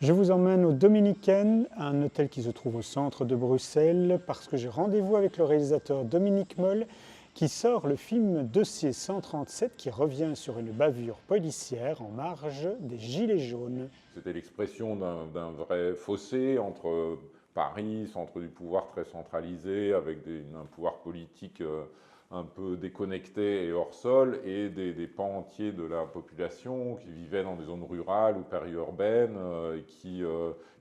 Je vous emmène aux Dominicaines, un hôtel qui se trouve au centre de Bruxelles, parce que j'ai rendez-vous avec le réalisateur Dominique Moll, qui sort le film Dossier 137, qui revient sur une bavure policière en marge des Gilets jaunes. C'était l'expression d'un vrai fossé entre Paris, centre du pouvoir très centralisé, avec un pouvoir politique un peu déconnecté et hors sol, et des pans entiers de la population qui vivaient dans des zones rurales ou périurbaines, et qui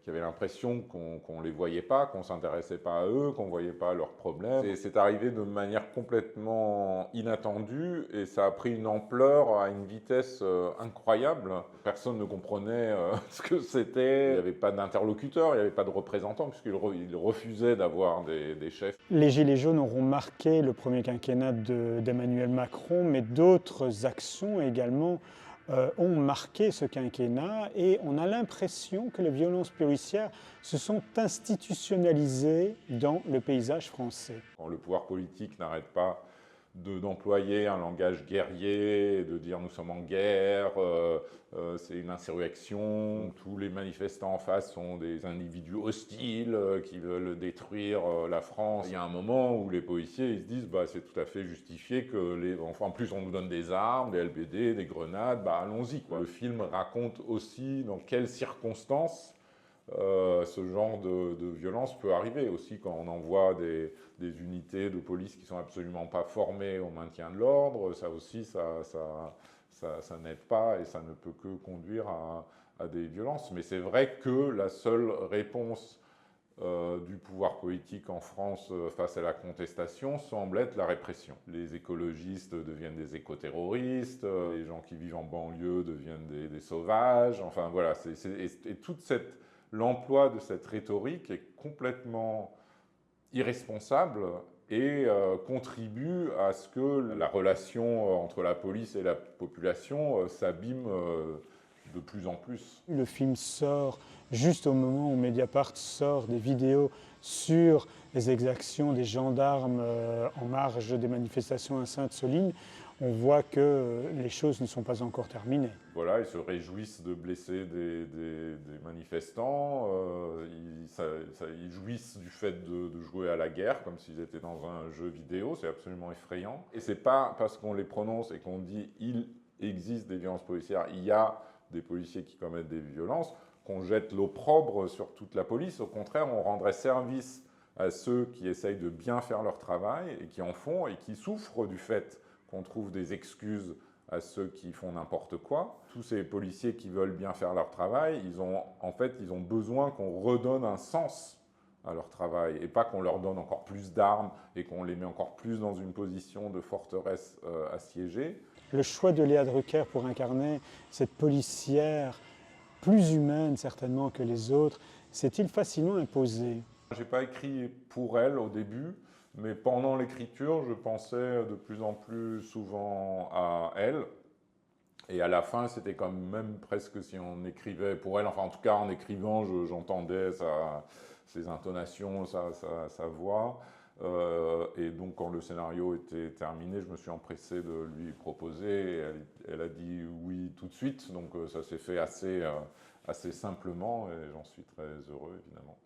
avaient l'impression qu'on ne les voyait pas, qu'on ne s'intéressait pas à eux, qu'on ne voyait pas leurs problèmes. Et c'est arrivé de manière complètement inattendue, et ça a pris une ampleur à une vitesse incroyable. Personne ne comprenait ce que c'était. Il n'y avait pas d'interlocuteur, il n'y avait pas de représentant, puisqu'il refusait d'avoir des chefs. Les Gilets jaunes auront marqué le premier quinquennat d'Emmanuel Macron, mais d'autres actions également ont marqué ce quinquennat, et on a l'impression que les violences policières se sont institutionnalisées dans le paysage français. Quand le pouvoir politique n'arrête pas d'employer un langage guerrier, de dire nous sommes en guerre, c'est une insurrection, tous les manifestants en face sont des individus hostiles qui veulent détruire la France. Il y a un moment où les policiers ils se disent bah, c'est tout à fait justifié que en plus on nous donne des armes, des LBD, des grenades, bah allons-y. Le film raconte aussi dans quelles circonstances ce genre de violence peut arriver aussi quand on envoie des unités de police qui ne sont absolument pas formées au maintien de l'ordre. Ça aussi, ça n'aide pas et ça ne peut que conduire à des violences. Mais c'est vrai que la seule réponse du pouvoir politique en France face à la contestation semble être la répression. Les écologistes deviennent des écoterroristes, les gens qui vivent en banlieue deviennent des sauvages. Enfin voilà, et toute l'emploi de cette rhétorique est complètement irresponsable et contribue à ce que la relation entre la police et la population s'abîme de plus en plus. Le film sort juste au moment où Mediapart sort des vidéos sur les exactions des gendarmes en marge des manifestations à Sainte-Soline. On voit que les choses ne sont pas encore terminées. Voilà, ils se réjouissent de blesser des manifestants, ils jouissent du fait de jouer à la guerre comme s'ils étaient dans un jeu vidéo, c'est absolument effrayant. Et c'est pas parce qu'on les prononce et qu'on dit il existe des violences policières, il y a des policiers qui commettent des violences, qu'on jette l'opprobre sur toute la police. Au contraire, on rendrait service à ceux qui essayent de bien faire leur travail et qui en font et qui souffrent du fait qu'on trouve des excuses à ceux qui font n'importe quoi. Tous ces policiers qui veulent bien faire leur travail, ils ont besoin qu'on redonne un sens à leur travail et pas qu'on leur donne encore plus d'armes et qu'on les met encore plus dans une position de forteresse assiégée. Le choix de Léa Drucker pour incarner cette policière plus humaine certainement que les autres, s'est-il facilement imposé? Je n'ai pas écrit pour elle au début, mais pendant l'écriture, je pensais de plus en plus souvent à elle. Et à la fin, c'était quand même presque si on écrivait pour elle. Enfin, en tout cas, en écrivant, j'entendais ses intonations, sa voix. Et donc, quand le scénario était terminé, je me suis empressé de lui proposer. Et elle a dit oui tout de suite. Donc, ça s'est fait assez simplement et j'en suis très heureux, évidemment.